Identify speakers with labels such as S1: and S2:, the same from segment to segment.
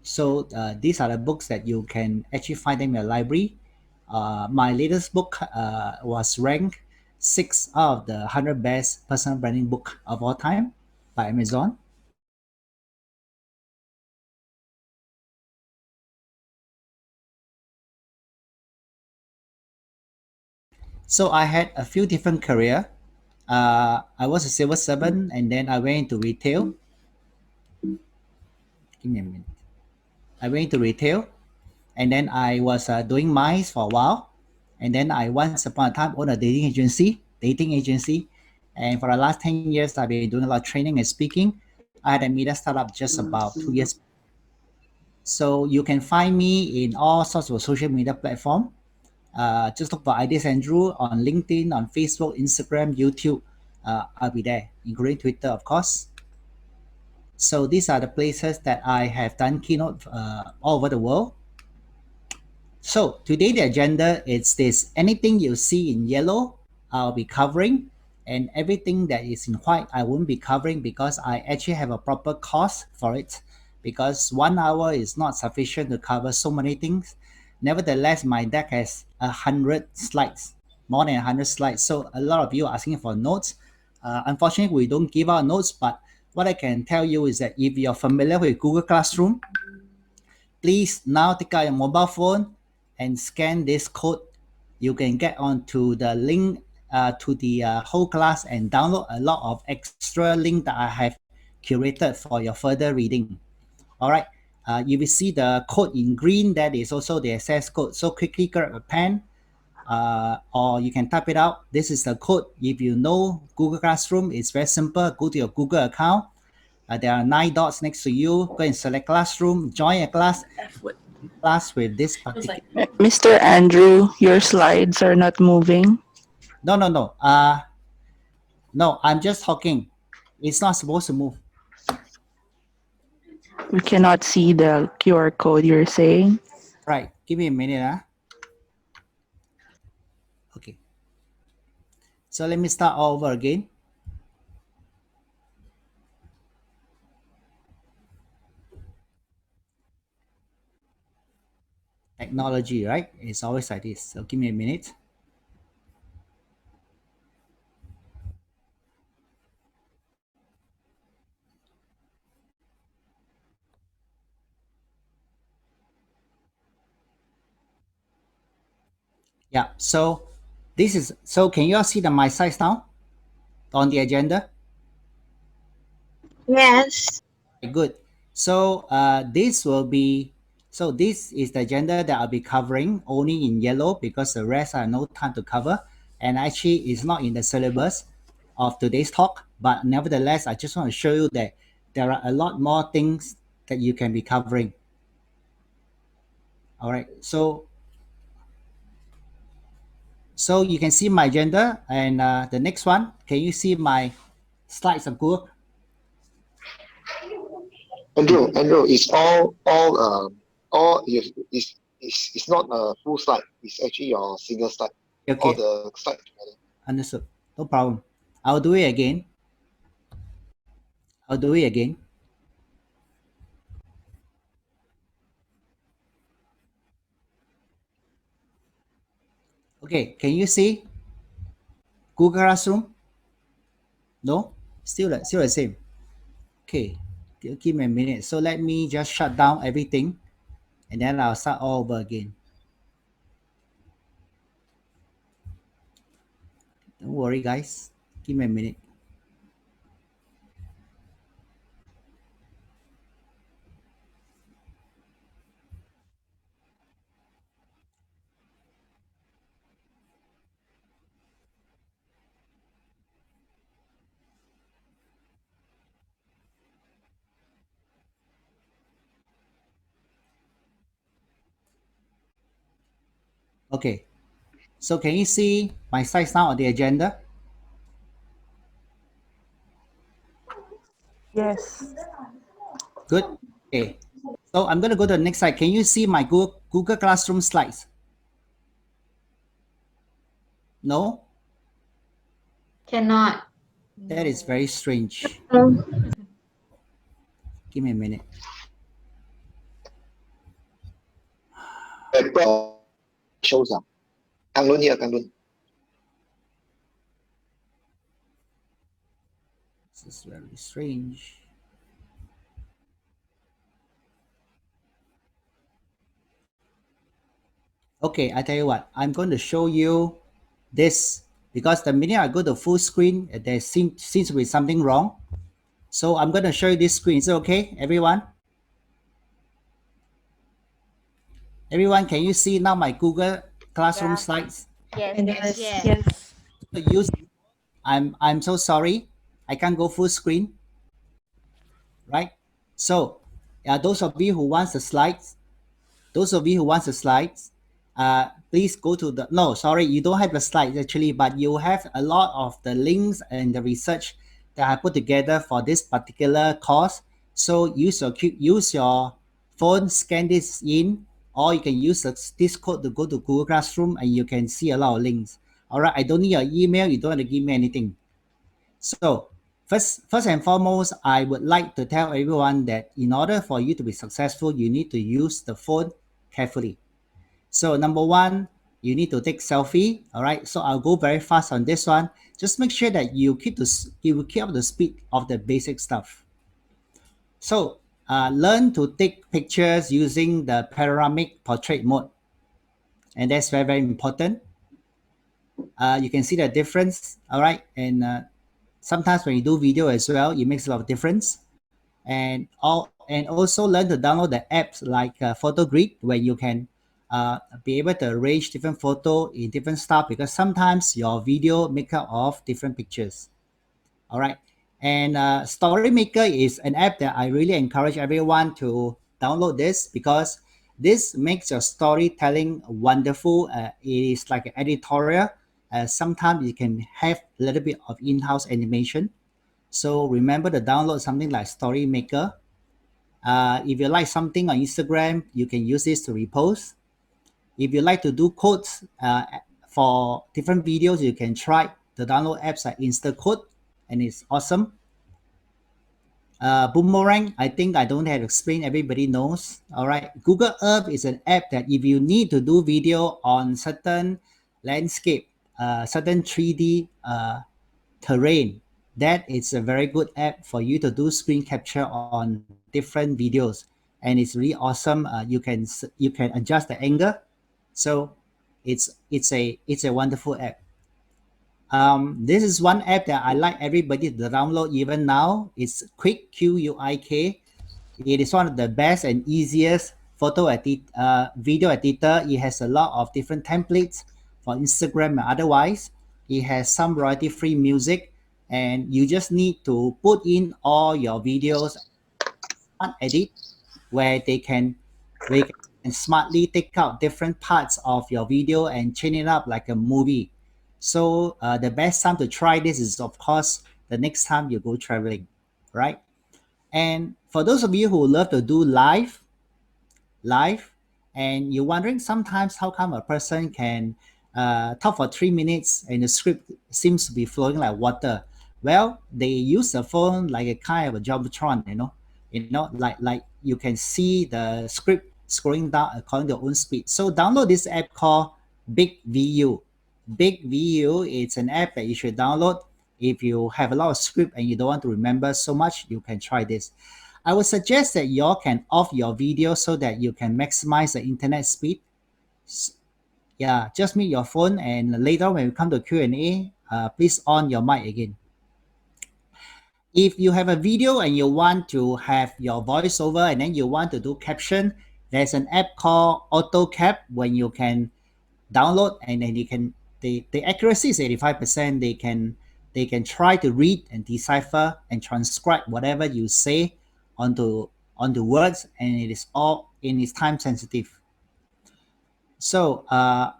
S1: So these are the books that you can actually find them in your library. My latest book was ranked 6 out of the 100 best personal branding book of all time by Amazon. So I had a few different career. I was a civil servant, and then I went into retail. Give me a minute. I went into retail, and then I was doing mice for a while, and then I once upon a time owned a dating agency, and for the last 10 years I've been doing a lot of training and speaking. I had a media startup just about 2 years. So you can find me in all sorts of social media platform. Just look for Ideas Andrew on LinkedIn, on Facebook, Instagram, YouTube. I'll be there, including Twitter, of course. So these are the places that I have done keynote all over the world. So today the agenda is this: anything you see in yellow, I'll be covering, and everything that is in white, I won't be covering because I actually have a proper cost for it. Because 1 hour is not sufficient to cover so many things. Nevertheless, my deck has 100 slides, more than 100 slides. So a lot of you are asking for notes. Unfortunately, we don't give out notes, but what I can tell you is that if you're familiar with Google Classroom, please now take out your mobile phone and scan this code. You can get onto the link to the whole class and download a lot of extra link that I have curated for your further reading. All right. You will see the code in green. That is also the access code. So quickly grab a pen, or you can type it out. This is the code. If you know Google Classroom, it's very simple. Go to your Google account. There are 9 dots next to you. Go and select Classroom, join a class with this particular.
S2: Mr. Andrew, your slides are not moving.
S1: No, no, no. No, I'm just talking. It's not supposed to move.
S2: We cannot see the QR code you're saying.
S1: Right. Give me a minute. Okay. So let me start all over again. Technology, right? It's always like this. So give me a minute. Yeah. So this is, so can you all see the my size now on the agenda?
S3: Yes.
S1: Good. So this will be, so this is the agenda that I'll be covering only in yellow because the rest are no time to cover, and actually it's not in the syllabus of today's talk, but nevertheless I just want to show you that there are a lot more things that you can be covering. All right. So you can see my agenda, and the next one, can you see my slides of Google?
S4: Andrew, it's all it's not a full slide. It's actually your single slide. All
S1: Okay,
S4: the slide together.
S1: understood. No problem. I'll do it again. I'll do it again. Okay, can you see Google Classroom? No? Still the same. Okay, give me a minute. So let me just shut down everything and then I'll start all over again. Don't worry, guys. Give me a minute. Okay, so can you see my slides now on the agenda?
S2: Yes.
S1: Good. Okay, so I'm going to go to the next slide. Can you see my Google Classroom slides? No?
S3: Cannot.
S1: That is very strange.
S3: No.
S1: Give me a minute.
S4: Pepper shows up. Kang Lun here, Kang Lun.
S1: This is very strange. Okay, I tell you what, I'm going to show you this because the minute I go to full screen, there seems to be something wrong. So I'm going to show you this screen. Is it okay, everyone? Everyone, can you see now my Google Classroom slides?
S2: Yes.
S3: Yes.
S2: Yes.
S1: Use. I'm so sorry. I can't go full screen. Right? So, those of you who wants the slides, please go to the, no, sorry, you don't have the slides actually, but you have a lot of the links and the research that I put together for this particular course. So use your phone, scan this in, or you can use this code to go to Google Classroom and you can see a lot of links. All right, I don't need your email. You don't have to give me anything. So first and foremost, I would like to tell everyone that in order for you to be successful, you need to use the phone carefully. So number one, you need to take selfie. All right. So I'll go very fast on this one. Just make sure that you keep up the speed of the basic stuff. So learn to take pictures using the panoramic portrait mode, and that's very, very important. You can see the difference. All right. And sometimes when you do video as well, it makes a lot of difference. And also learn to download the apps like PhotoGrid, where you can be able to arrange different photo in different style, because sometimes your video make up of different pictures. All right. And StoryMaker is an app that I really encourage everyone to download this, because this makes your storytelling wonderful. It is like an editorial. Sometimes you can have a little bit of in-house animation. So remember to download something like StoryMaker. If you like something on Instagram, you can use this to repost. If you like to do codes for different videos, you can try to download apps like Instacode, and it's awesome. Boomerang, I think I don't have to explain, everybody knows. All right. Google Earth is an app that if you need to do video on certain landscape, certain 3D terrain, that is a very good app for you to do screen capture on different videos, and it's really awesome. You can adjust the angle, so it's a wonderful app. This is one app that I like everybody to download even now. It's Quik, Quik. It is one of the best and easiest video editor. It has a lot of different templates for Instagram and otherwise. It has some royalty-free music, and you just need to put in all your videos on edit, where they can smartly take out different parts of your video and chain it up like a movie. So the best time to try this is, of course, the next time you go traveling, right? And for those of you who love to do live, and you're wondering sometimes how come a person can talk for 3 minutes and the script seems to be flowing like water. Well, they use the phone like a kind of a Jumbotron, like you can see the script scrolling down according to your own speed. So download this app called BigVU. BigVU, it's an app that you should download. If you have a lot of script and you don't want to remember so much, you can try this. I would suggest that you all can off your video so that you can maximize the internet speed. Yeah, just mute your phone, and later when we come to Q&A, please on your mic again. If you have a video and you want to have your voiceover and then you want to do caption, there's an app called AutoCap when you can download, and then you can, the accuracy is 85%. They can try to read and decipher and transcribe whatever you say onto words, and it is all in its time sensitive. So a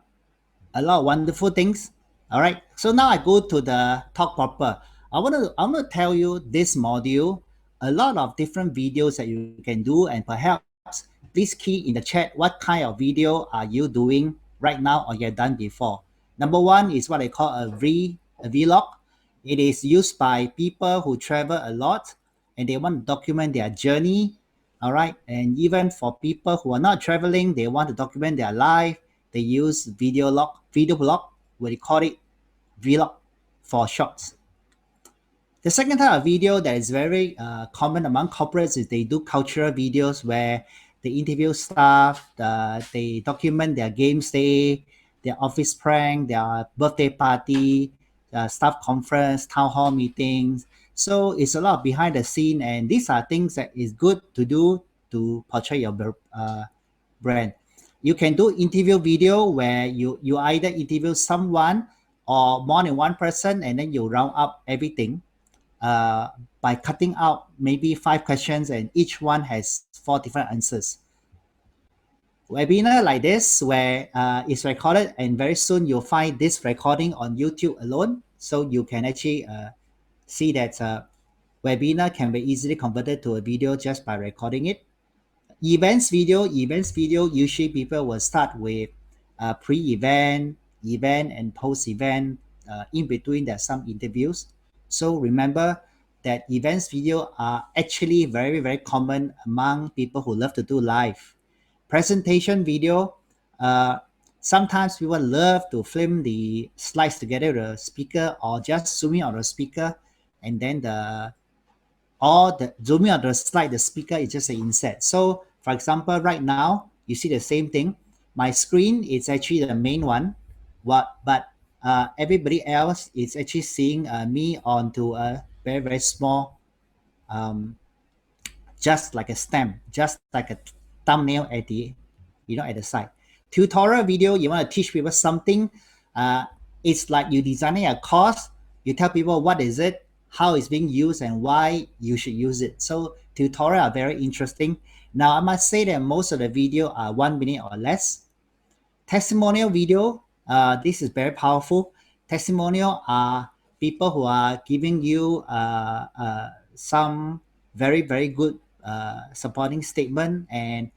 S1: lot of wonderful things. All right. So now I go to the talk proper. I'm gonna tell you this module, a lot of different videos that you can do, and perhaps please key in the chat what kind of video are you doing right now or you've done before. Number one is what I call a vlog. It is used by people who travel a lot and they want to document their journey All right. And even for people who are not traveling, they want to document their life, they use video blog, what you call it, vlog for shorts. The second type of video that is very common among corporates is they do cultural videos where they interview staff, they document their game stay, their office prank, their birthday party, staff conference, town hall meetings. So it's a lot behind the scene, and these are things that is good to do to portray your brand. You can do interview video where you either interview someone or more than one person, and then you round up everything by cutting out maybe 5 questions and each one has 4 different answers. Webinar like this where it's recorded, and very soon you'll find this recording on YouTube alone, so you can actually see that webinar can be easily converted to a video just by recording it. Events video, usually people will start with pre-event, event, and post-event. In between, there's some interviews. So remember that events video are actually very, very common among people who love to do live. Presentation video, sometimes people love to film the slides together with the speaker or just zooming on the speaker, and then zooming on the slide, the speaker is just an inset. So for example, right now, you see the same thing. My screen is actually the main one, but everybody else is actually seeing me onto a very, very small, just like a stamp, just like a thumbnail at the, at the side. Tutorial video, you want to teach people something. It's like you designing a course, you tell people what is it, how it's being used, and why you should use it. So tutorial are very interesting. Now, I must say that most of the video are 1 minute or less. Testimonial video, this is very powerful. Testimonial are people who are giving you some very, very good supporting statement. And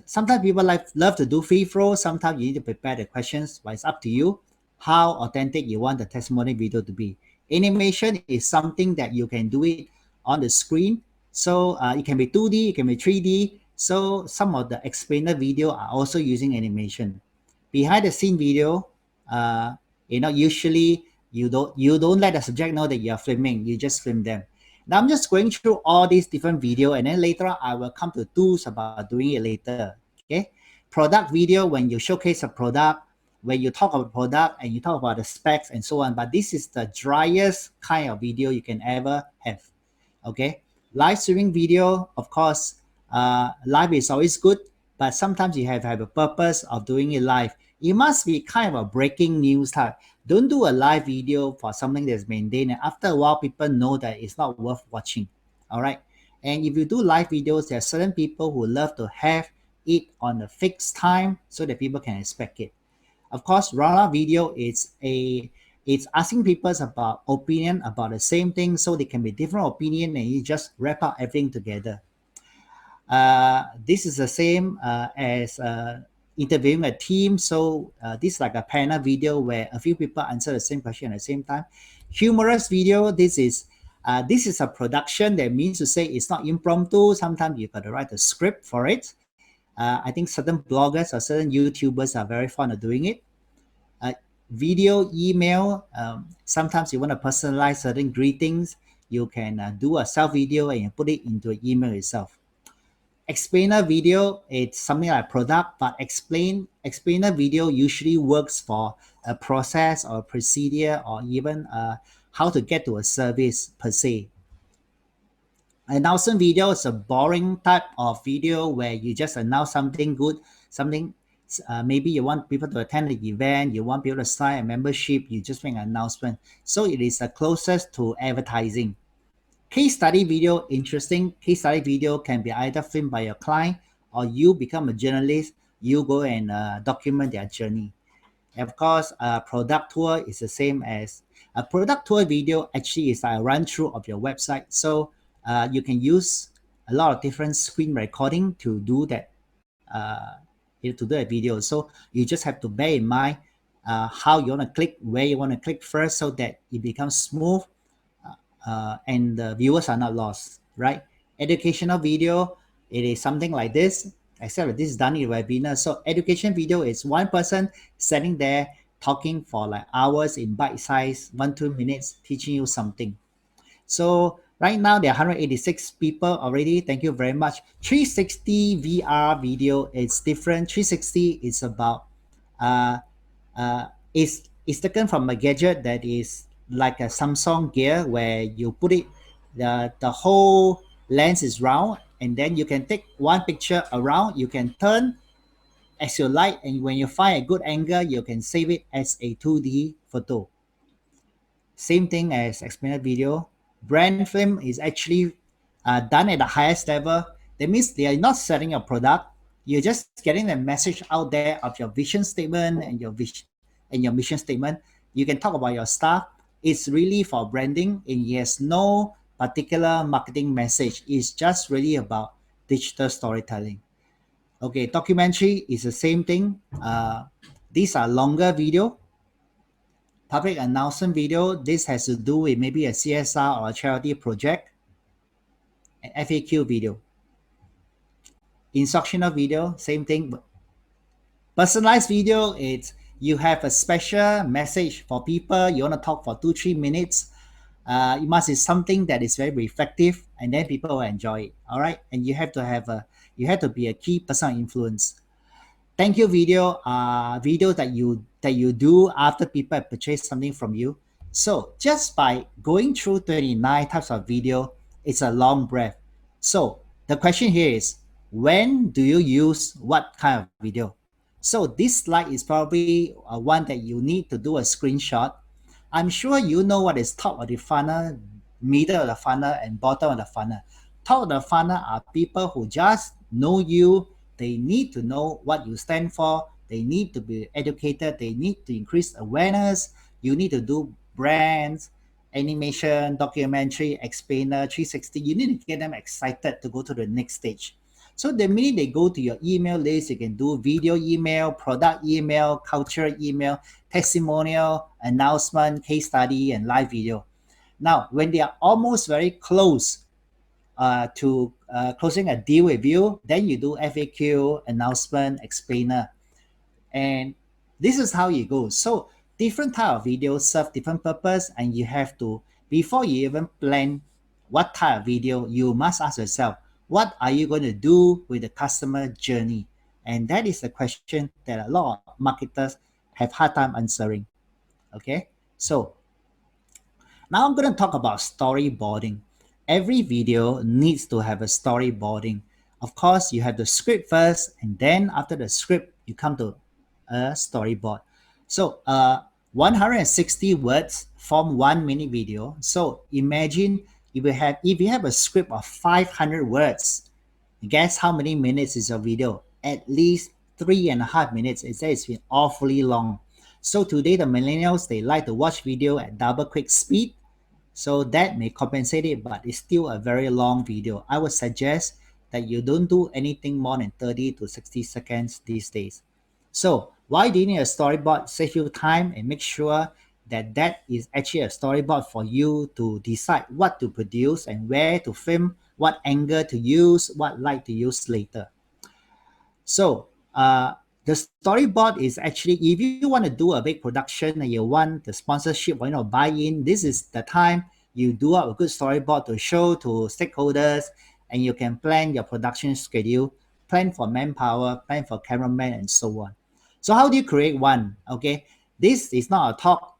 S1: sometimes people love to do free flow. Sometimes you need to prepare the questions, but it's up to you how authentic you want the testimonial video to be. Animation is something that you can do it on the screen. So it can be 2D, it can be 3D. So some of the explainer video are also using animation. Behind the scene video, usually you don't let the subject know that you are filming, you just film them. Now I'm just going through all these different video, and then later on I will come to tools about doing it later. Okay, product video, when you showcase a product, when you talk about product and you talk about the specs and so on, but this is the driest kind of video you can ever have. Okay, live streaming video, of course, live is always good, but sometimes you have to have a purpose of doing it live. It must be kind of a breaking news type. Don't do a live video for something that's maintained, and after a while people know that it's not worth watching. All right, and if you do live videos, there are certain people who love to have it on a fixed time so that people can expect it. Of course, round-up video it's asking people about opinion about the same thing, so they can be different opinion, and you just wrap up everything together. This is the same as interviewing a team. So this is like a panel video where a few people answer the same question at the same time. Humorous video, this is a production. That means to say it's not impromptu. Sometimes you've got to write a script for it. I think certain bloggers or certain YouTubers are very fond of doing it. Video, email, sometimes you want to personalize certain greetings. You can do a self video and you put it into an email itself. Explainer video, it's something like product, but explainer video usually works for a process or a procedure, or even how to get to a service per se. Announcement video is a boring type of video where you just announce something good, something maybe you want people to attend the event, you want people to sign a membership, you just make an announcement. So it is the closest to advertising. Case study video, interesting. Case study video can be either filmed by your client or you become a journalist, you go and document their journey. And of course, a product tour is the same as a product tour video. Actually is like a run through of your website. So you can use a lot of different screen recording to do that, to do a video. So you just have to bear in mind how you want to click, where you want to click first, so that it becomes smooth and the viewers are not lost, right? Educational video, it is something like this, except that this is done in a webinar. So education video is one person sitting there talking for like hours in bite size, 1-2 minutes, teaching you something. So right now there are 186 people already. Thank you very much. 360 VR video is different. 360 is about it's taken from a gadget that is like a Samsung Gear, where you put it, the whole lens is round, and then you can take one picture around. You can turn as you like, and when you find a good angle, you can save it as a 2D photo. Same thing as explainer video. Brand film is actually done at the highest level. That means they are not selling a product. You're just getting the message out there of your vision statement and your vision and your mission statement. You can talk about your stuff. It's really for branding, and it has no particular marketing message. It's just really about digital storytelling. Okay, documentary is the same thing. These are longer video. Public announcement video, this has to do with maybe a CSR or a charity project. An FAQ video. Instructional video, same thing. Personalized video, it's you have a special message for people. You want to talk for 2-3 minutes. It must be something that is very effective, and then people will enjoy it. All right, and you have to be a key person of influence. Thank you video, videos that you do after people have purchased something from you. So just by going through 29 types of video, it's a long breath. So the question here is, when do you use what kind of video? So this slide is probably one that you need to do a screenshot. I'm sure you know what is top of the funnel, middle of the funnel, and bottom of the funnel. Top of the funnel are people who just know you. They need to know what you stand for. They need to be educated. They need to increase awareness. You need to do brands, animation, documentary, explainer, 360. You need to get them excited to go to the next stage. So the minute they go to your email list, you can do video email, product email, culture email, testimonial, announcement, case study, and live video. Now, when they are almost very close to closing a deal with you, then you do FAQ, announcement, explainer. And this is how it goes. So different type of videos serve different purpose, and you have to, before you even plan what type of video, you must ask yourself, what are you going to do with the customer journey? And that is the question that a lot of marketers have hard time answering. Okay, so now I'm going to talk about storyboarding. Every video needs to have a storyboarding. Of course, you have the script first, and then after the script, you come to a storyboard. So 160 words form 1 minute video. So imagine if you have a script of 500 words, guess how many minutes is your video? At least 3.5 minutes. It's been awfully long. So today the millennials, they like to watch video at double quick speed. So that may compensate it, but it's still a very long video. I would suggest that you don't do anything more than 30 to 60 seconds these days. So why do you need a storyboard? Save you time and make sure that that is actually a storyboard for you to decide what to produce and where to film, what angle to use, what light to use later. So the storyboard is actually, if you want to do a big production and you want the sponsorship or buy in, this is the time you do up a good storyboard to show to stakeholders, and you can plan your production schedule, plan for manpower, plan for cameraman, and so on. So how do you create one? Okay, this is not a talk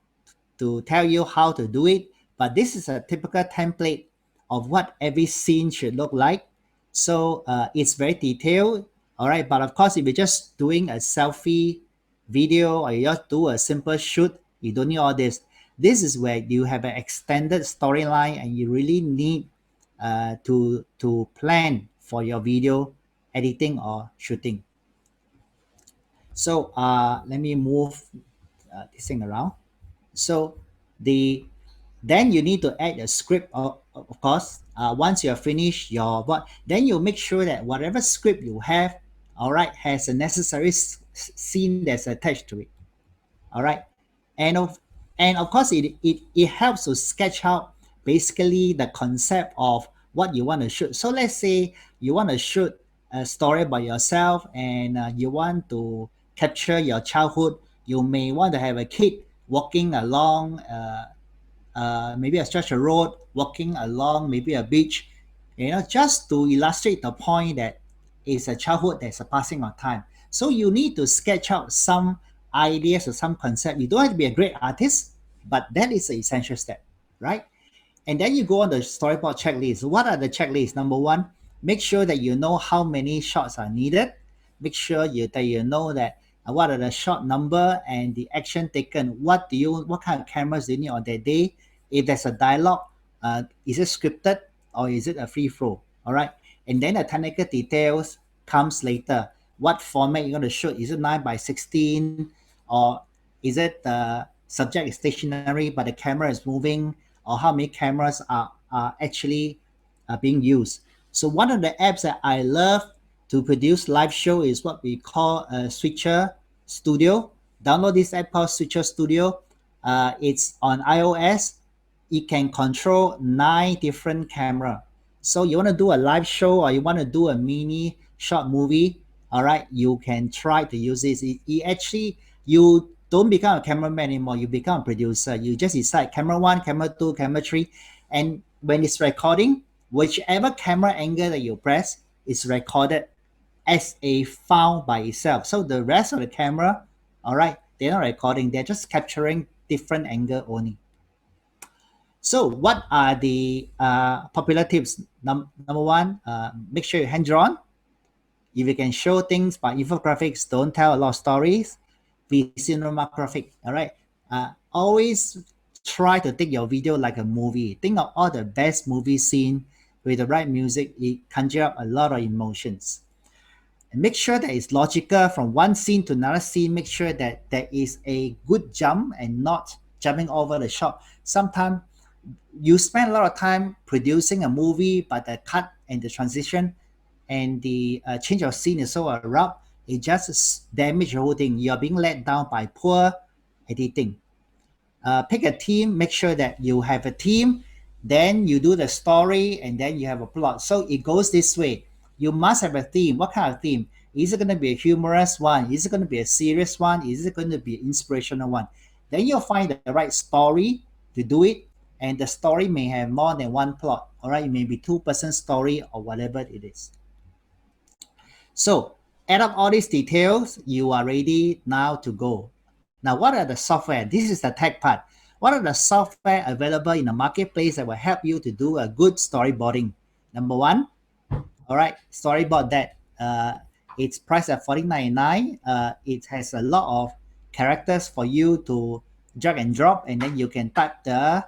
S1: to tell you how to do it, but this is a typical template of what every scene should look like. So it's very detailed. All right, but of course, if you're just doing a selfie video or you just do a simple shoot, you don't need all this. This is where you have an extended storyline, and you really need to plan for your video editing or shooting. So let me move this thing around. So then you need to add a script, of course. Once you're finished your then you make sure that whatever script you have, all right, has a necessary scene that's attached to it. All right, and of course it helps to sketch out basically the concept of what you want to shoot. So let's say you want to shoot a story about yourself and you want to capture your childhood. You may want to have a kid walking along maybe a stretch of road, walking along maybe a beach, just to illustrate the point that it's a childhood that's a passing of time. So you need to sketch out some ideas or some concept. You don't have to be a great artist, but that is the essential step, right? And then you go on the storyboard checklist. What are the checklists? Number one, make sure that you know how many shots are needed. Make sure that you know that what are the shot number and the action taken. What kind of cameras do you need on that day? If there's a dialogue, is it scripted or is it a free flow? All right. And then the technical details comes later. What format you're going to shoot? Is it 9:16 or is it the subject is stationary but the camera is moving? Or how many cameras are actually being used? So one of the apps that I love to produce live show is what we call Switcher Studio. Download this app called Switcher Studio. It's on iOS. It can control 9 different camera. So you want to do a live show or you want to do a mini short movie, all right, you can try to use this. It actually, you don't become a cameraman anymore. You become a producer. You just decide camera 1, camera 2, camera 3. And when it's recording, whichever camera angle that you press is recorded as a file by itself. So the rest of the camera, all right, they're not recording. They're just capturing different angle only. So what are the popular tips? Number one, make sure you're hand-drawn. If you can show things by infographics, don't tell a lot of stories. Be cinematographic, all right? Always try to take your video like a movie. Think of all the best movie scene with the right music. It conjure up a lot of emotions. And make sure that it's logical from one scene to another scene. Make sure that there is a good jump and not jumping over the shot. Sometimes you spend a lot of time producing a movie, but the cut and the transition and the change of scene is so abrupt, it just damages the whole thing. You're being let down by poor editing. Pick a team, make sure that you have a team, then you do the story, and then you have a plot. So it goes this way. You must have a theme. What kind of theme? Is it going to be a humorous one? Is it going to be a serious one? Is it going to be an inspirational one? Then you'll find the right story to do it, and the story may have more than one plot. All right, it may be 2-person story or whatever it is. So add up all these details, you are ready now to go. Now, what are the software? This is the tech part. What are the software available in the marketplace that will help you to do a good storyboarding? Number one, all right, Storyboard that. It's priced at $14.99. It has a lot of characters for you to drag and drop, and then you can type the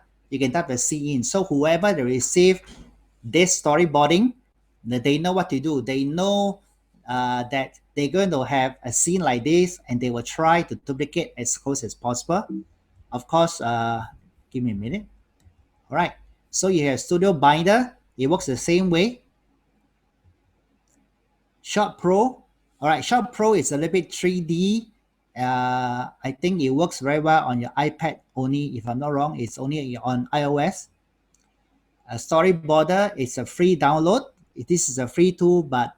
S1: scene in. So whoever they receive this storyboarding, they know what to do. They know that they're going to have a scene like this, and they will try to duplicate as close as possible. Of course, give me a minute. All right, so you have Studio Binder. It works the same way. Shot Pro. All right, Shot Pro is a little bit 3D. I think it works very well on your iPad only, if I'm not wrong. It's only on iOS. Storyboarder is a free download. This is a free tool, but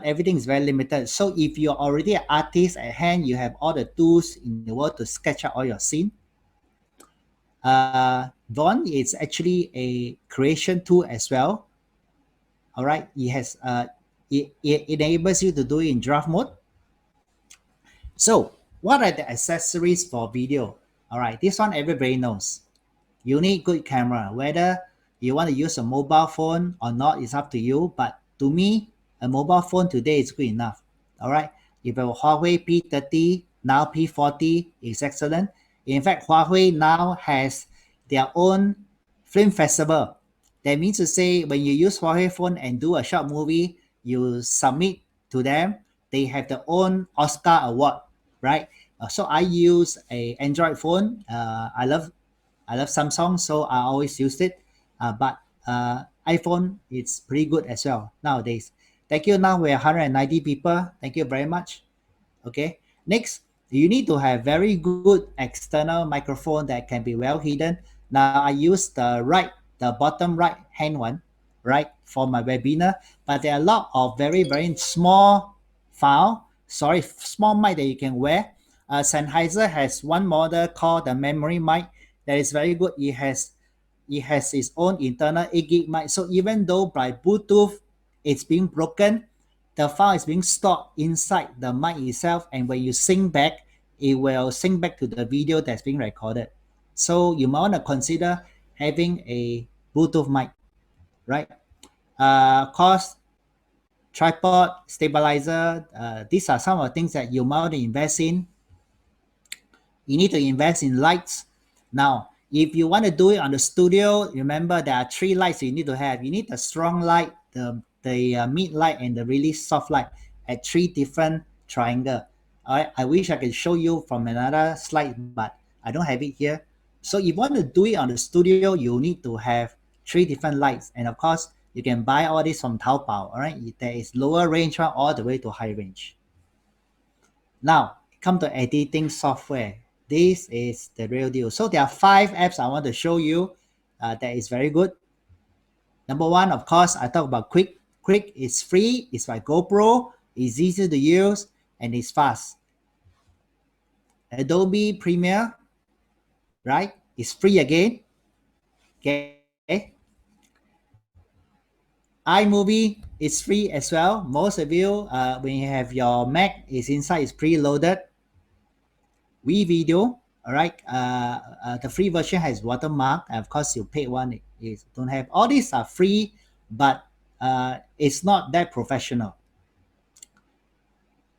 S1: everything is very limited. So if you're already an artist at hand, you have all the tools in the world to sketch out all your scene. Vaughn is actually a creation tool as well. All right, it has it enables you to do it in draft mode. So what are the accessories for video? All right, this one everybody knows. You need good camera. Whether you want to use a mobile phone or not, it's up to you. But to me, a mobile phone today is good enough. All right. If a Huawei P30, now P40 is excellent. In fact, Huawei now has their own film festival. That means to say, when you use Huawei phone and do a short movie, you submit to them. They have their own Oscar award, right? So I use a Android phone. I love Samsung, so I always use it. But iPhone, it's pretty good as well nowadays. Thank you. Now we're 190 people. Thank you very much. Okay. Next, you need to have very good external microphone that can be well hidden. Now I use the bottom right hand one. right, for my webinar, but there are a lot of very, very small small mic that you can wear. Sennheiser has one model called the memory mic that is very good. It has its own internal 8 gig mic. So even though by Bluetooth it's being broken, the file is being stored inside the mic itself, and when you sync back, it will sync back to the video that's being recorded. So you might want to consider having a Bluetooth mic, right? Cost, tripod, stabilizer, these are some of the things that you might want to invest in. You need to invest in lights. Now, if you want to do it on the studio, remember there are 3 lights you need to have. You need a strong light, the mid light, and the really soft light at 3 different triangle. All right, I wish I could show you from another slide, but I don't have it here. So if you want to do it on the studio, you need to have 3 different lights. And of course, you can buy all this from Taobao. All right, there is lower range one all the way to high range. Now, come to editing software. This is the real deal. So there are 5 apps I want to show you that is very good. Number 1, of course, I talk about Quik. Quik is free. It's by GoPro. It's easy to use and it's fast. Adobe Premiere, right? It's free again. Okay. iMovie is free as well. Most of you, when you have your Mac, is inside, is preloaded. WeVideo, all right. The free version has watermark. Of course, you pay one is don't have. All these are free, but it's not that professional.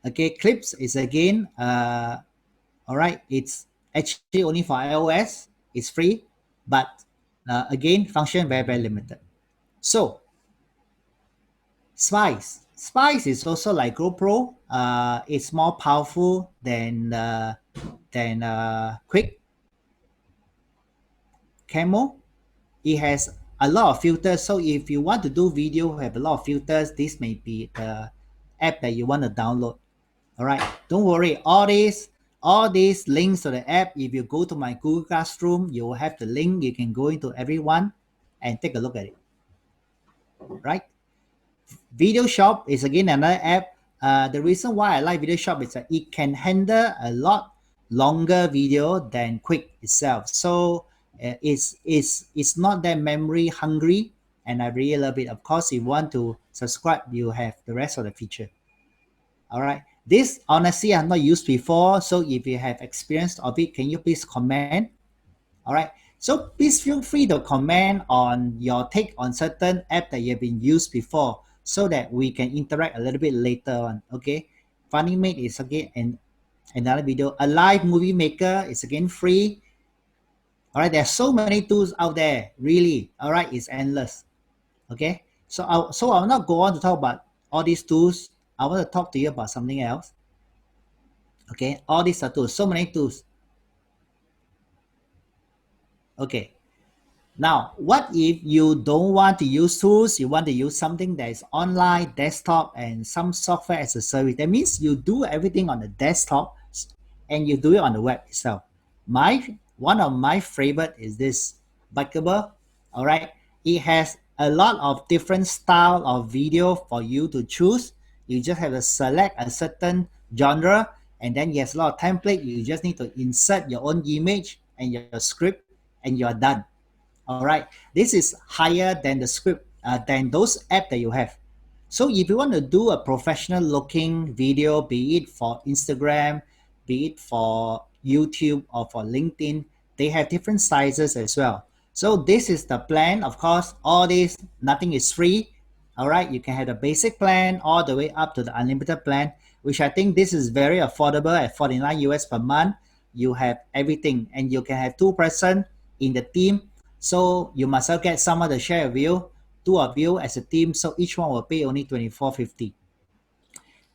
S1: Okay, Clips is again, all right. It's actually only for iOS. It's free, but again, function very, very limited. So, Spice. Spice is also like GoPro. It's more powerful than Quik. Camo, it has a lot of filters. So if you want to do video, have a lot of filters, this may be the app that you want to download. All right, don't worry. All these links to the app, if you go to my Google Classroom, you will have the link. You can go into everyone and take a look at it. Right? Video Shop is again another app. The reason why I like Video Shop is that it can handle a lot longer video than Quik itself. So it's not that memory hungry, and I really love it. Of course, if you want to subscribe, you have the rest of the feature. All right. This honestly I've not used before. So if you have experience of it, can you please comment? All right. So please feel free to comment on your take on certain app that you've been used before, so that we can interact a little bit later on. Okay. Funimate is again another video. A Live Movie Maker is again free. All right. There are so many tools out there. Really. All right. It's endless. Okay. So I'll not go on to talk about all these tools. I want to talk to you about something else. Okay. All these are tools. So many tools. Okay. Now, what if you don't want to use tools? You want to use something that is online, desktop, and some software as a service. That means you do everything on the desktop and you do it on the web itself. One of my favorite is this Bikeable. All right. It has a lot of different style of video for you to choose. You just have to select a certain genre, and then yes, a lot of template. You just need to insert your own image and your script, and you're done. All right, this is higher than the script, than those apps that you have. So if you want to do a professional looking video, be it for Instagram, be it for YouTube or for LinkedIn, they have different sizes as well. So this is the plan. Of course, all this, nothing is free. All right, you can have the basic plan all the way up to the unlimited plan, which I think this is very affordable at 49 US per month. You have everything, and you can have 2 person in the team. So you must get someone to share with you, 2 of you as a team. So each one will pay only $24.50.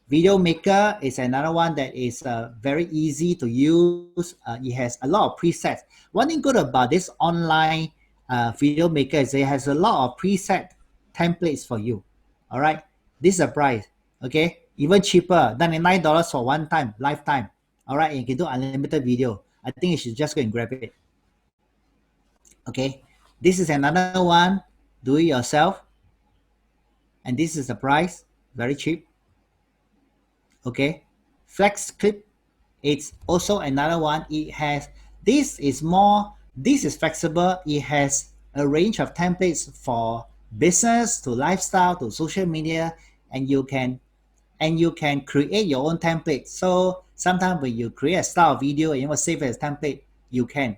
S1: Video Maker is another one that is very easy to use. It has a lot of presets. One thing good about this online Video Maker is it has a lot of preset templates for you. All right, this is the price. Okay, even cheaper, $99 for one time, lifetime. All right, and you can do unlimited video. I think you should just go and grab it. Okay, this is another one. Do it yourself. and this is the price, very cheap. Okay, Flex Clip, it's also another one. It has, this is flexible. It has a range of templates for business to lifestyle to social media, and you can create your own template. So sometimes when you create a style video and you want to save it as template, you can.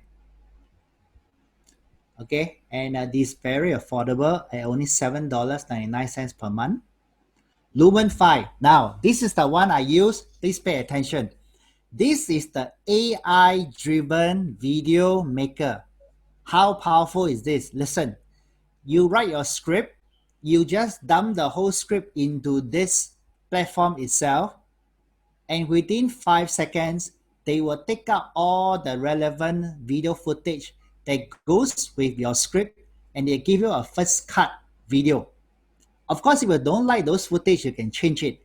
S1: Okay, and this very affordable at only $7.99 per month. Lumen 5. Now, this is the one I use. Please pay attention. This is the AI-driven video maker. How powerful is this? Listen, you write your script, you just dump the whole script into this platform itself, and within 5 seconds, they will take out all the relevant video footage that goes with your script, and they give you a first cut video. Of course, if you don't like those footage, you can change it,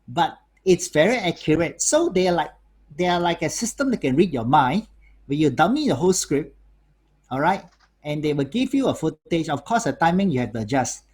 S1: but it's very accurate. So they are like a system that can read your mind. When you dummy the whole script, all right, and they will give you a footage. Of course, the timing you have to adjust,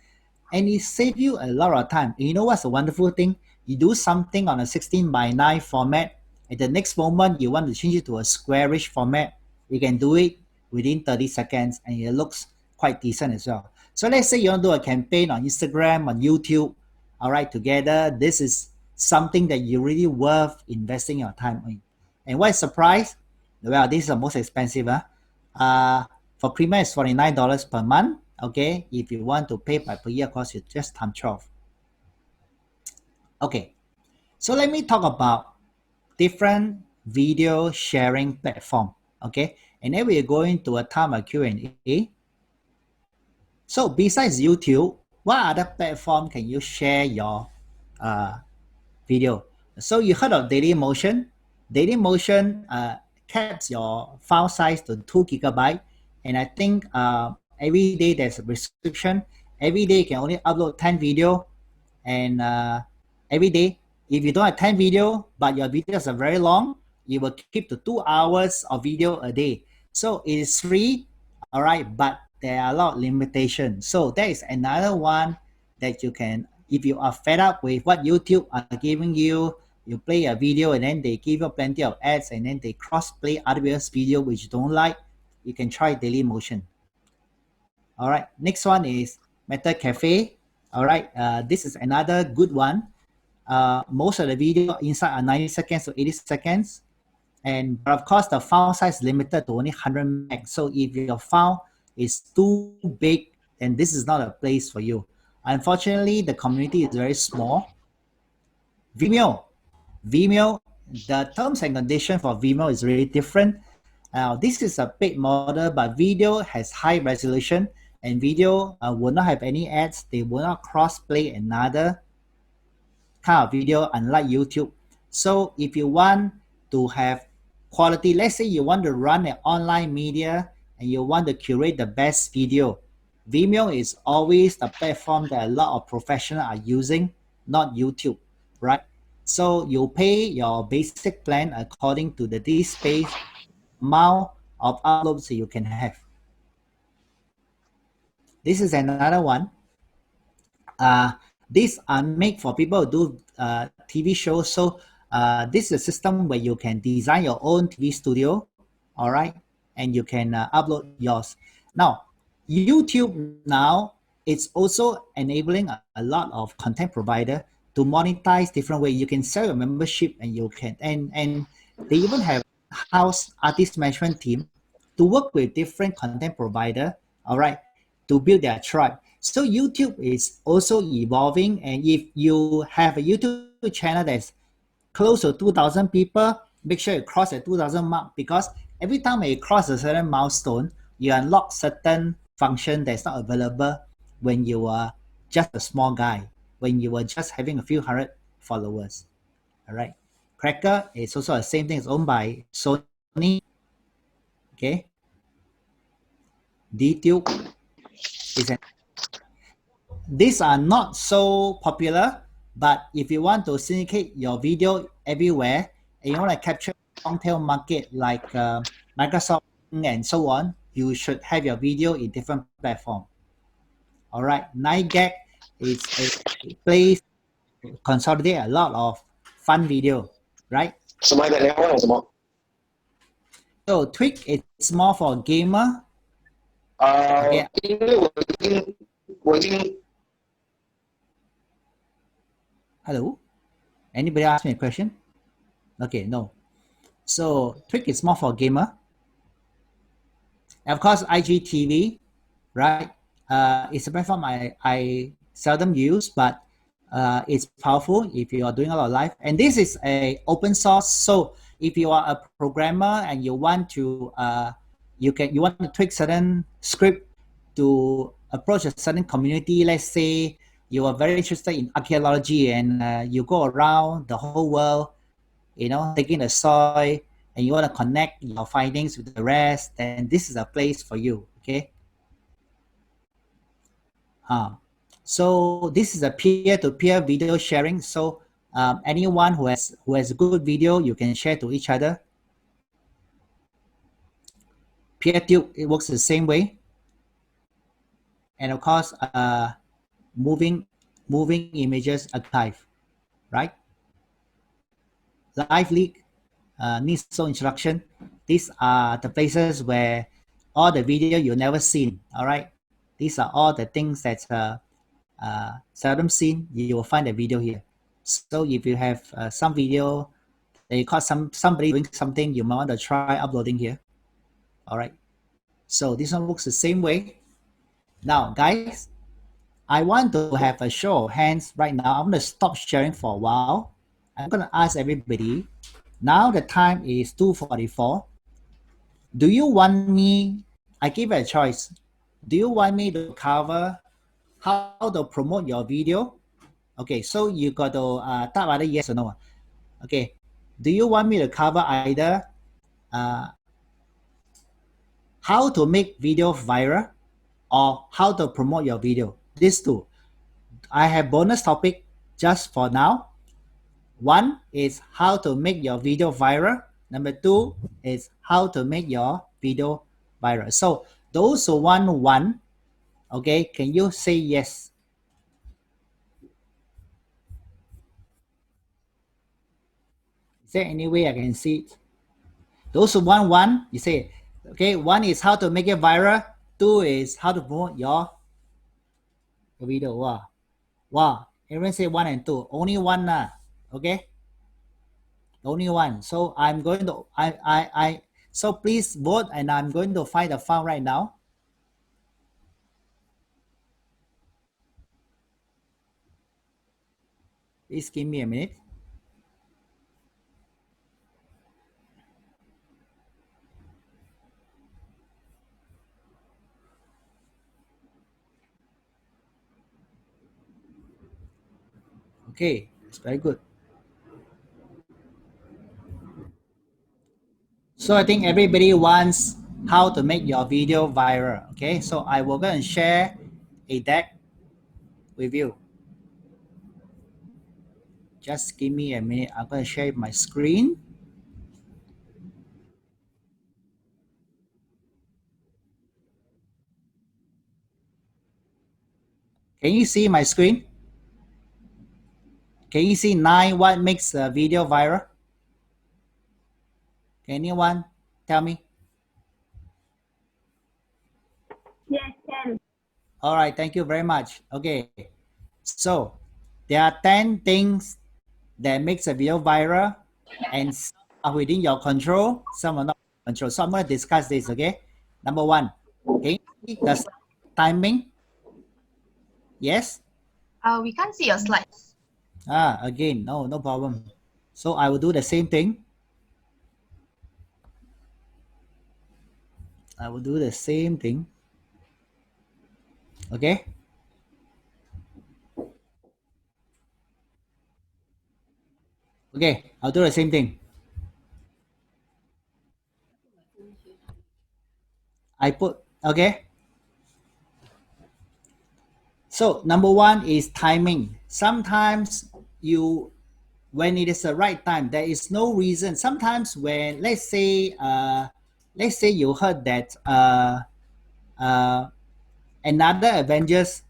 S1: and it saves you a lot of time. And you know what's the wonderful thing? You do something on a 16:9 format, at the next moment you want to change it to a squarish format, you can do it within 30 seconds, and it looks quite decent as well. So let's say you want to do a campaign on Instagram, on YouTube, all right, together. This is something that you really worth investing your time in. And what is surprise? Well, this is the most expensive. For Premium, it's $49 per month. Okay, if you want to pay by per year cost, you just times 12. Okay, so let me talk about different video sharing platform. Okay, and then we're going to a time of Q&A. So besides YouTube, what other platform can you share your video? So you heard of Dailymotion. Dailymotion caps your file size to 2 GB, and I think every day there's a restriction. Every day you can only upload 10 video, and every day, if you don't have 10 video, but your videos are very long, you will keep to 2 hours of video a day. So it is free, all right, but there are a lot of limitations. So that is another one that you can, if you are fed up with what YouTube are giving you, you play a video and then they give you plenty of ads, and then they cross-play other people's video which you don't like, you can try Dailymotion. All right, next one is Meta Cafe. All right, this is another good one. Most of the video inside are 90 seconds to 80 seconds. But of course, the file size is limited to only 100 meg. So if your file is too big, then this is not a place for you. Unfortunately, the community is very small. Vimeo, the terms and conditions for Vimeo is really different. This is a paid model, but video has high resolution, and video will not have any ads. They will not cross-play another kind of video, unlike YouTube. So if you want to have quality, let's say you want to run an online media and you want to curate the best video, Vimeo is always the platform that a lot of professionals are using, not YouTube, right? So you pay your basic plan according to the disk space amount of uploads you can have. This is another one. These are made for people who do TV shows. So this is a system where you can design your own TV studio, all right, and you can upload yours. Now, YouTube now, it's also enabling a lot of content provider to monetize different ways. You can sell your membership, and you can, and they even have house artist management team to work with different content provider, all right, to build their tribe. So YouTube is also evolving, and if you have a YouTube channel that's close to 2,000 people, make sure you cross the 2,000 mark, because every time you cross a certain milestone, you unlock certain function that's not available when you are just a small guy, when you were just having a few hundred followers. All right. Cracker is also the same thing. It's owned by Sony. Okay. DTube is an. These are not so popular, but if you want to syndicate your video everywhere and you want to capture long tail market like Microsoft and so on, you should have your video in different platforms. All right, 9gag. it plays consolidate a lot of fun video, right?
S4: 什么来的？你要问我什么？
S1: So Twig it's more for gamer.
S4: 因为我已经
S1: Hello? Anybody ask me a question? Okay, no. So Twig is more for gamer. Of course, IGTV, right? It's a platform I seldom use, but it's powerful if you are doing a lot of live. And this is a open source. So if you are a programmer and you want to you want to tweak certain script to approach a certain community, let's say you are very interested in archaeology and you go around the whole world, you know, taking the soil, and you want to connect your findings with the rest, then this is a place for you. Okay. So this is a peer-to-peer video sharing. So anyone who has a good video, you can share to each other. PeerTube, it works the same way. And of course, moving images archive, right? Live Leak, needs no introduction. These are the places where all the video you've never seen. All right, these are all the things that seldom seen. You will find a video here. So if you have some video that you caught somebody doing something, you might want to try uploading here. All right. So this one works the same way. Now, guys, I want to have a show of hands right now. I'm going to stop sharing for a while. I'm going to ask everybody. Now the time is 2:44. Do you want me? I give you a choice. Do you want me to cover how to promote your video? Okay, so you got to type either yes or no. Okay, do you want me to cover either how to make video viral or how to promote your video? These two. I have bonus topic just for now. One is how to make your video viral. Number two is how to make your video viral. So those who want one, okay, can you say yes? Is there any way I can see it? Those who want one, you say, okay, one is how to make it viral. Two is how to promote your video. Wow. Everyone say one and two. Only one, okay? Only one. So I'm going to, so please vote and I'm going to find the file right now. Please give me a minute. Okay, it's very good. So I think everybody wants how to make your video viral. Okay, so I will go and share a deck with you. Just give me a minute. I'm going to share my screen. Can you see my screen? Can you see 9 what makes a video viral? Can anyone tell me?
S3: Yes, can.
S1: All right, thank you very much. Okay, so there are 10 things that makes a video viral, and some are within your control, some are not control. So I'm going to discuss this. Okay, number one, can you see the timing? Yes.
S3: We can't see your slides.
S1: Again, no problem. So I will do the same thing. I will do the same thing. Okay. Okay, I'll do the same thing. I put, okay. So number one is timing. Sometimes when it is the right time, there is no reason. Sometimes when, let's say you heard that another Avengers,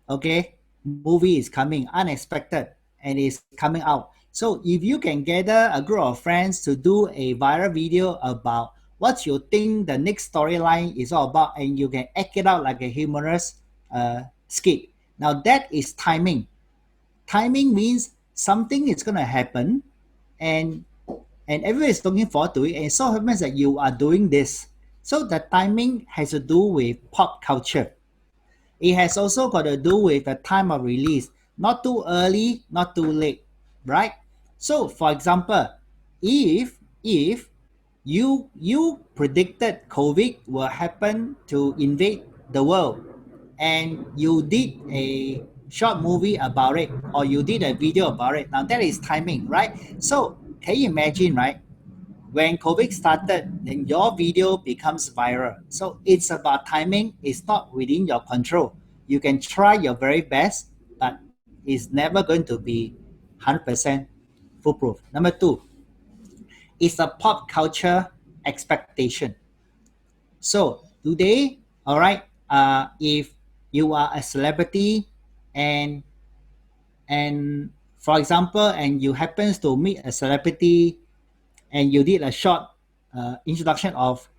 S1: okay, movie is coming, unexpected, and it's coming out. So if you can gather a group of friends to do a viral video about what you think the next storyline is all about, and you can act it out like a humorous skit. Now that is timing. Timing means something is going to happen, and everyone is looking forward to it, and so happens that you are doing this. So the timing has to do with pop culture. It has also got to do with the time of release, not too early, not too late, right? So for example, if you predicted COVID will happen to invade the world, and you did a short movie about it, or you did a video about it, now that is timing, right? So can you imagine, right? When COVID started, then your video becomes viral. So it's about timing. It's not within your control. You can try your very best, but it's never going to be 100% foolproof. Number two, it's a pop culture expectation. So today, all right, if you are a celebrity, and for example, and you happens to meet a celebrity, and you did a short introduction of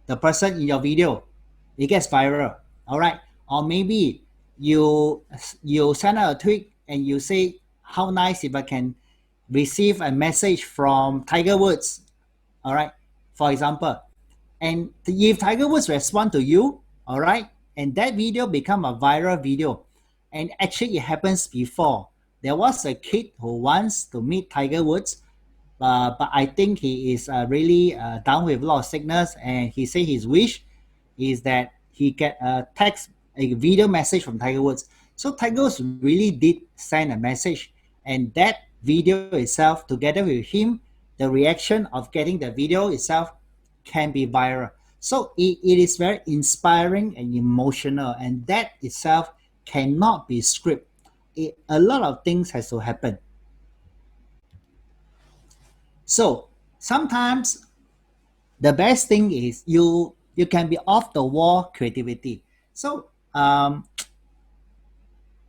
S1: the person in your video, it gets viral, all right? Or maybe you send out a tweet and you say, how nice if I can receive a message from Tiger Woods, all right, for example. And if Tiger Woods respond to you, all right, and that video become a viral video, and actually it happens before. There was a kid who wants to meet Tiger Woods, but I think he is really down with a lot of sickness, and he said his wish is that he get a video message from Tiger Woods. So Tiger Woods really did send a message, and that video itself, together with him, the reaction of getting the video itself can be viral. So it is very inspiring and emotional, and that itself cannot be scripted. A lot of things has to happen. So sometimes the best thing is you can be off the wall creativity. So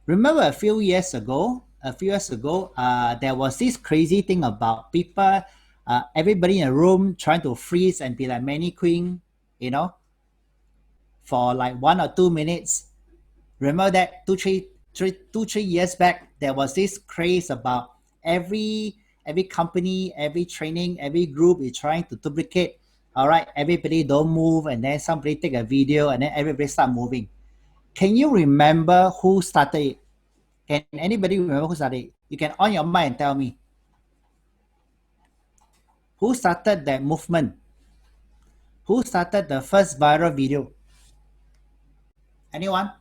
S1: remember a few years ago, there was this crazy thing about people, everybody in a room trying to freeze and be like mannequin, you know, for like 1 or 2 minutes. Remember that 2-3 years back, there was this craze about every company, every training, every group is trying to duplicate. All right, everybody don't move, and then somebody take a video, and then everybody start moving. Can you remember who started it? Can anybody remember who started it? You can on your mind and tell me. Who started that movement? Who started the first viral video? Anyone?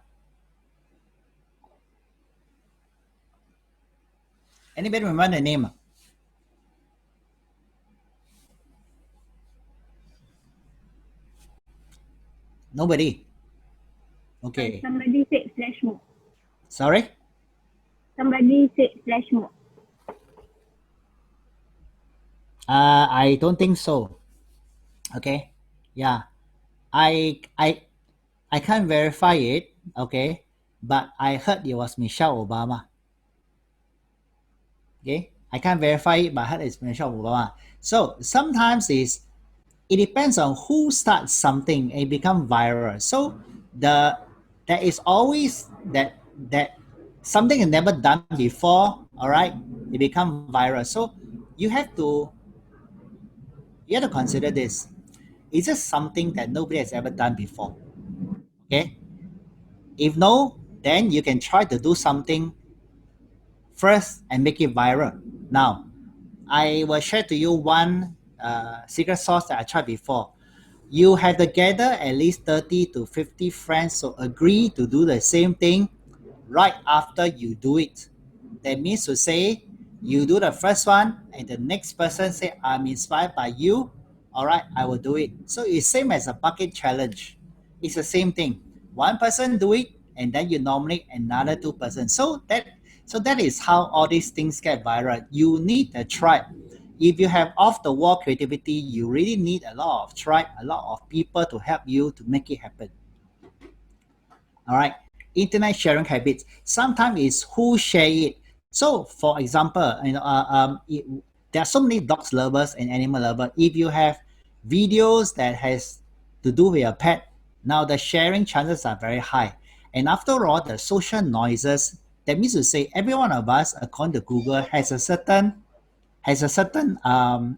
S1: Anybody remember the name? Nobody. Okay.
S3: Somebody said flash mode.
S1: Sorry?
S3: Somebody said flash mode.
S1: I don't think so. Okay. Yeah. I can't verify it. Okay. But I heard it was Michelle Obama. Okay. I can't verify it, but I heard it's Michelle Obama. So sometimes it depends on who starts something and become viral. So there is always that something is never done before, all right, it become viral. So you have to consider this. Is it something that nobody has ever done before? Okay. If no, then you can try to do something first and make it viral. Now, I will share to you one secret sauce that I tried before. You have to gather at least 30 to 50 friends to agree to do the same thing right after you do it. That means to say, you do the first one, and the next person say, I'm inspired by you. All right, I will do it. So it's same as a bucket challenge. It's the same thing. One person do it, and then you nominate another 2 persons. So that is how all these things get viral. You need a tribe. If you have off-the-wall creativity, you really need a lot of tribe, a lot of people to help you to make it happen. All right. internet sharing habits. Sometimes it's who share it. So, for example, there are so many dogs lovers and animal lovers. If you have videos that has to do with your pet, now the sharing chances are very high. And after all, the social noises, that means to say every one of us, according to Google, has a certain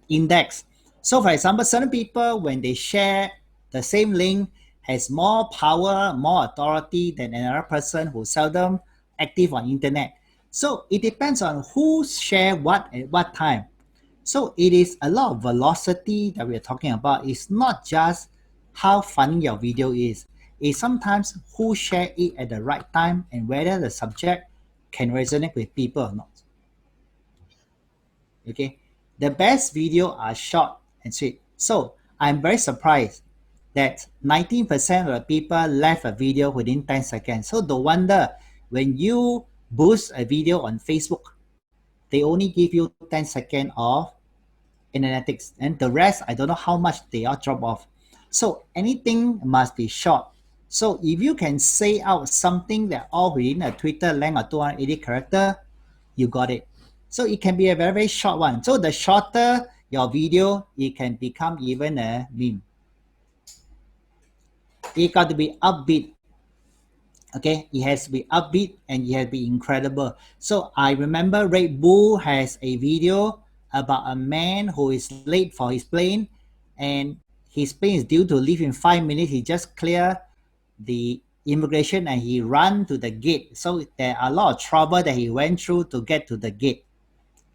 S1: index. So for example, certain people, when they share the same link, has more power, more authority than another person who seldom active on internet. So it depends on who share what at what time. So it is a lot of velocity that we're talking about. It's not just how funny your video is. It's sometimes who share it at the right time and whether the subject can resonate with people or not. Okay, the best video are short and sweet. So I'm very surprised that 19% of the people left a video within 10 seconds. So no wonder when you boost a video on Facebook, they only give you 10 seconds of analytics, and the rest, I don't know how much they all drop off. So anything must be short. So if you can say out something that all within a Twitter length of 280 character, you got it. So it can be a very, very short one. So the shorter your video, it can become even a meme. It got to be upbeat. Okay, it has to be upbeat and it has to be incredible. So I remember Red Bull has a video about a man who is late for his plane, and his plane is due to leave in 5 minutes. He just clear the immigration and he ran to the gate. So there are a lot of trouble that he went through to get to the gate.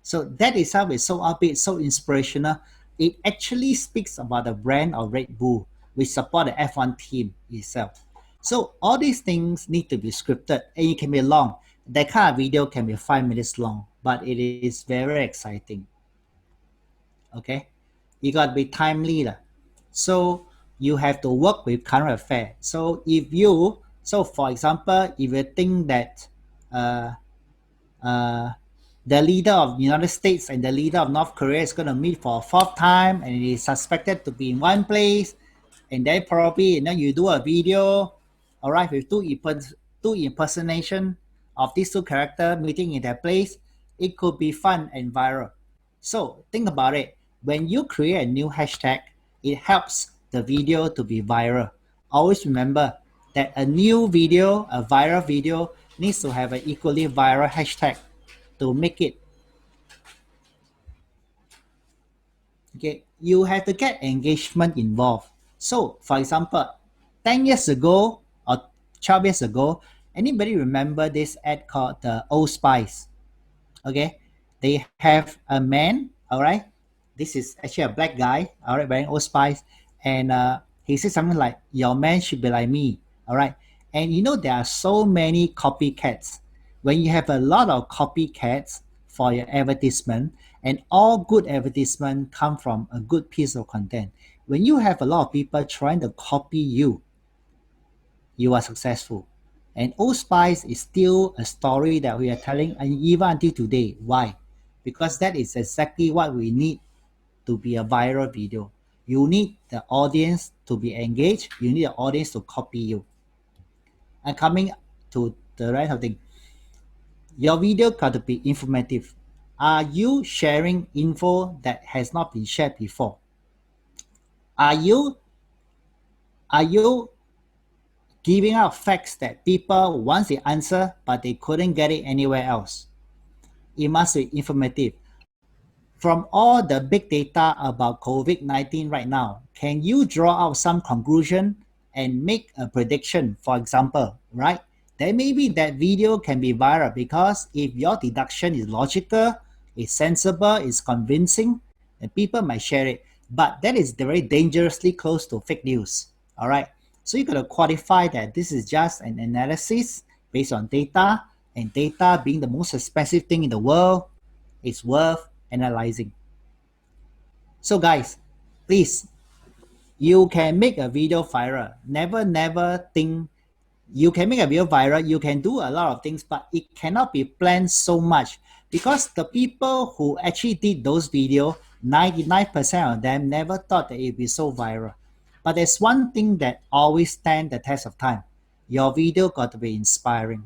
S1: So that itself is so upbeat, so inspirational. It actually speaks about the brand of Red Bull, which support the F1 team itself. So all these things need to be scripted, and it can be long. That kind of video can be 5 minutes long, but it is very exciting. Okay, you got to be timely. So you have to work with current affairs. So for example, if you think that the leader of the United States and the leader of North Korea is going to meet for a fourth time, and it is suspected to be in one place, and then probably you do a video, all right, with two impersonation of these two characters meeting in that place. It could be fun and viral. So think about it. When you create a new hashtag, it helps the video to be viral. Always remember that a new video, a viral video, needs to have an equally viral hashtag to make it. Okay, you have to get engagement involved. So for example, 10 years ago or 12 years ago, anybody remember this ad called the Old Spice? Okay, they have a man, all right, this is actually a black guy, all right, wearing Old Spice, and he said something like, your man should be like me, all right. And there are so many copycats. When you have a lot of copycats for your advertisement, and all good advertisement come from a good piece of content. When you have a lot of people trying to copy you, you are successful. And Old Spice is still a story that we are telling, and even until today. Why? Because that is exactly what we need to be a viral video. You need the audience to be engaged. You need the audience to copy you. And coming to the rest of the thing, your video got to be informative. Are you sharing info that has not been shared before? Are you giving out facts that people once they answer, but they couldn't get it anywhere else? It must be informative. From all the big data about COVID-19 right now, can you draw out some conclusion and make a prediction? For example, right? Then maybe that video can be viral because if your deduction is logical, it's sensible, it's convincing, and people might share it. But that is very dangerously close to fake news. All right. So you got to qualify that this is just an analysis based on data, and data being the most expensive thing in the world, it's worth analyzing. So guys, please, you can make a video viral. Never think you can make a video viral. You can do a lot of things, but it cannot be planned so much, because the people who actually did those videos, 99% of them never thought that it would be so viral. But there's one thing that always stands the test of time. your video got to be inspiring.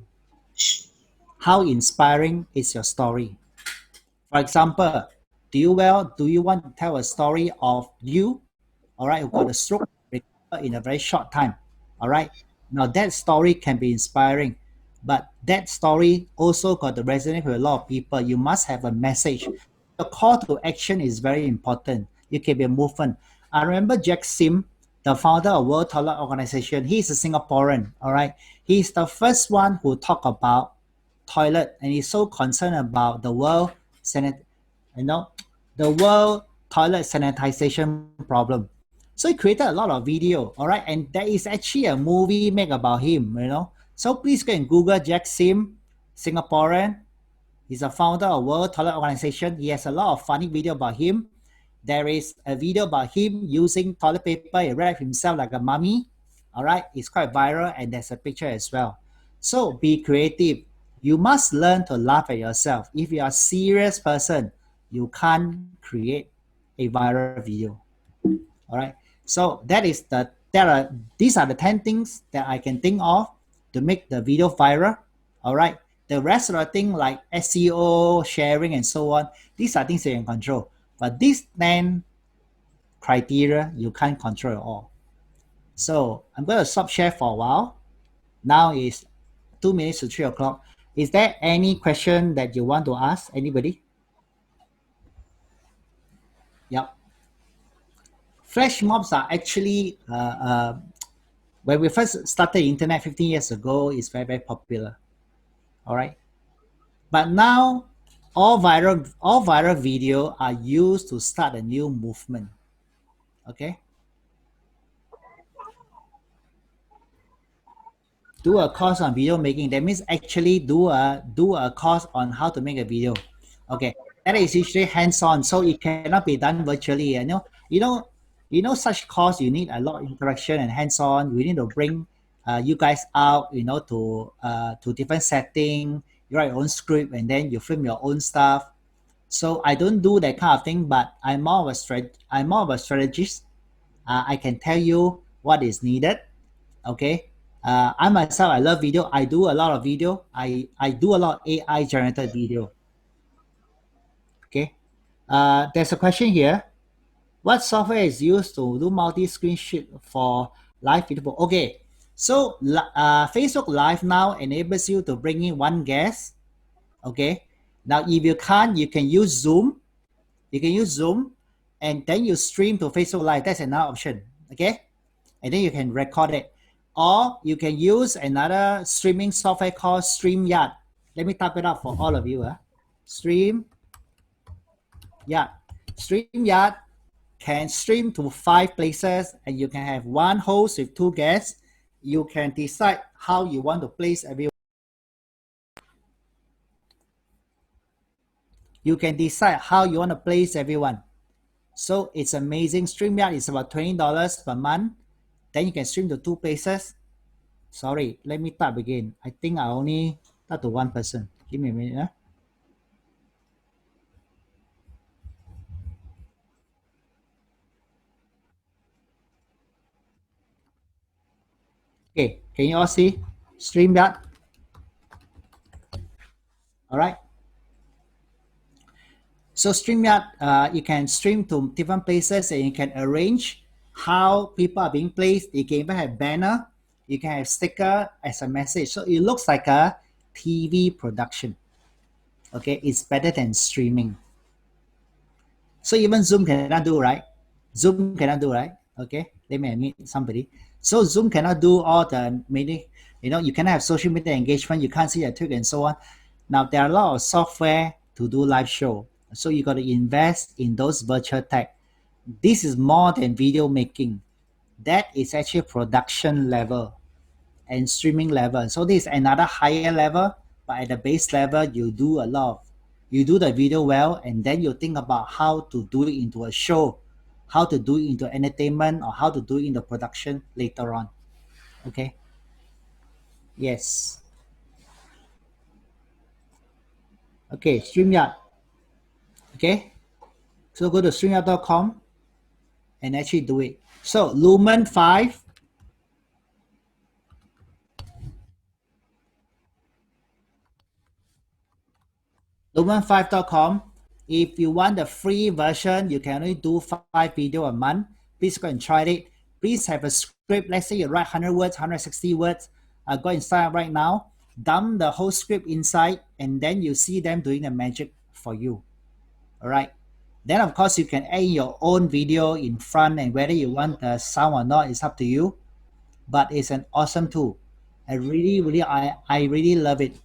S1: How inspiring is your story? For example, do you want to tell a story of you, all right, who got a stroke in a very short time, all right? Now that story can be inspiring, but that story also got to resonate with a lot of people. You must have a message. The call to action is very important. It can be a movement. I remember Jack Sim, the founder of World Toilet Organization. He's a Singaporean, all right? He's the first one who talked about toilet, and he's so concerned about the world the world toilet sanitization problem. So he created a lot of video, all right? And there is actually a movie made about him, So please go and Google Jack Sim, Singaporean. He's a founder of World Toilet Organization. He has a lot of funny video about him. There is a video about him using toilet paper. He wrapped himself like a mummy, all right? It's quite viral, and there's a picture as well. So be creative. You must learn to laugh at yourself. If you are a serious person, you can't create a viral video. All right. So these are the 10 things that I can think of to make the video viral. All right. The rest of the thing like SEO, sharing, and so on, these are things you can control. But these 10 criteria you can't control at all. So I'm going to stop share for a while. Now is 2 minutes to 3 o'clock. Is there any question that you want to ask? Anybody? Yep. Flash mobs are actually, when we first started the internet 15 years ago, it's very, very popular. All right. But now all viral video are used to start a new movement. Okay. Do a course on video making. That means actually do a course on how to make a video. Okay. That is usually hands-on, so it cannot be done virtually. Such course, you need a lot of interaction and hands-on. We need to bring you guys out, to different setting. You write your own script and then you film your own stuff. So I don't do that kind of thing, but I'm more of a strategist. I can tell you what is needed. Okay. I myself, I love video. I do a lot of video. I do a lot of AI generated video. Okay. There's a question here. What software is used to do multi-screen shoot for live video? Okay, so Facebook Live now enables you to bring in one guest. Okay, now if you can't, you can use Zoom. And then you stream to Facebook Live. That's another option. Okay, and then you can record it, or you can use another streaming software called StreamYard. Let me type it out for all of you. StreamYard can stream to 5 places, and you can have one host with 2 guests. You can decide how you want to place everyone. So it's amazing. StreamYard is about $20 per month. Then you can stream to 2 places. Sorry, let me type again. I think I only type to 1 person. Give me a minute. Okay, can you all see StreamYard? All right. So StreamYard, you can stream to different places, and you can arrange how people are being placed. You can even have banner. You can have sticker as a message. So it looks like a TV production. Okay, it's better than streaming. So even Zoom cannot do, right? Okay, let me admit somebody. So Zoom cannot do all the many, you cannot have social media engagement. You can't see a tweet and so on. Now, there are a lot of software to do live show. So you got to invest in those virtual tech. This is more than video making. That is actually production level and streaming level. So this is another higher level, but at the base level, you do the video well, and then you think about how to do it into a show, how to do it into entertainment, or how to do it in the production later on. Okay. Yes. Okay, StreamYard. Okay. So go to StreamYard.com and actually do it. So Lumen 5. lumen5.com. If you want the free version, you can only do 5 videos a month. Please go and try it. Please have a script. Let's say you write 100 words, 160 words. Go and sign up right now. Dump the whole script inside, and then you see them doing the magic for you. All right. Then, of course, you can add your own video in front, and whether you want the sound or not, it's up to you. But it's an awesome tool. I really love it.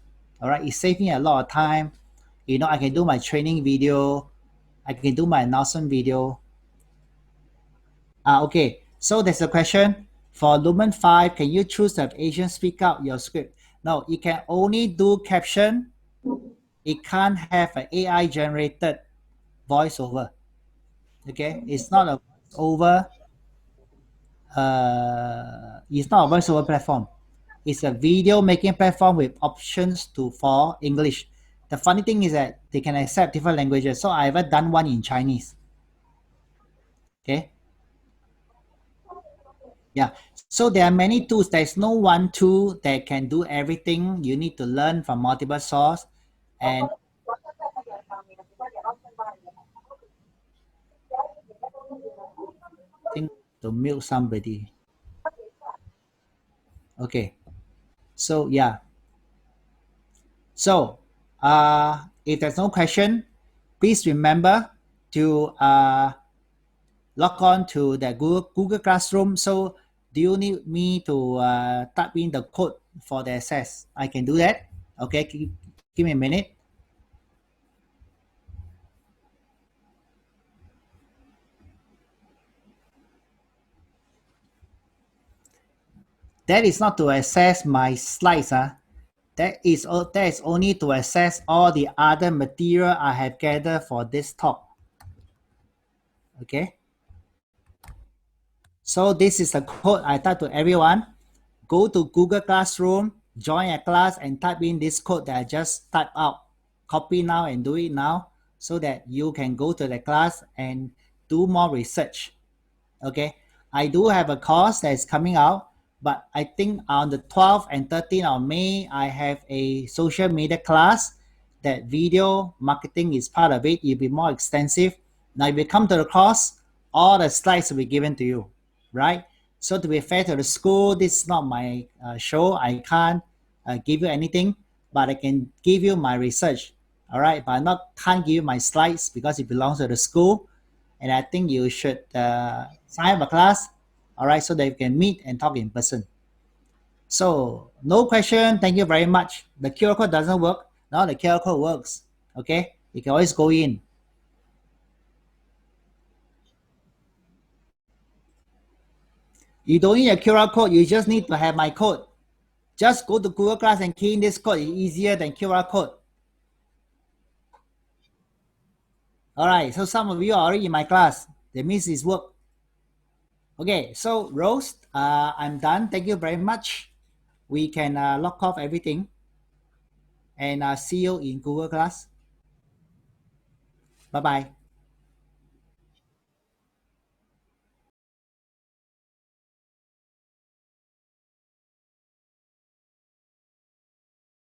S1: All right. It saved me a lot of time. You know, I can do my training video. I can do my announcement video. Okay. So there's a question. For Lumen 5, can you choose the Asian speak out your script? No, it can only do caption. It can't have an AI generated voiceover. Okay, it's not a voiceover. It's not a voiceover platform. It's a video making platform with options for English. The funny thing is that they can accept different languages. So I've ever done one in Chinese. Okay. Yeah. So there are many tools. There's no one tool that can do everything. You need to learn from multiple sources. And I think to mute somebody. Okay. So yeah. So if there's no question, please remember to log on to the Google Classroom. So do you need me to type in the code for the access? I can do that. Okay, give me a minute. That is not to access my slides. That is only to access all the other material I have gathered for this talk. Okay. So this is the code I type to everyone. Go to Google Classroom, join a class, and type in this code that I just typed out. Copy now and do it now so that you can go to the class and do more research. Okay. I do have a course that is coming out, but I think on the 12th and 13th of May, I have a social media class that video marketing is part of it. It'll be more extensive. Now, if you come to the course, all the slides will be given to you, right? So to be fair to the school, this is not my show. I can't give you anything, but I can give you my research, all right? But I can't give you my slides because it belongs to the school. And I think you should sign up a class, all right, so that you can meet and talk in person. So no question. Thank you very much. The QR code doesn't work. Now the QR code works. Okay, you can always go in. You don't need a QR code. You just need to have my code. Just go to Google Class and key in this code. It's easier than QR code. All right, so some of you are already in my class. That means it's work. Okay, so Rose, I'm done. Thank you very much. We can lock off everything. And see you in Google Class. Bye-bye.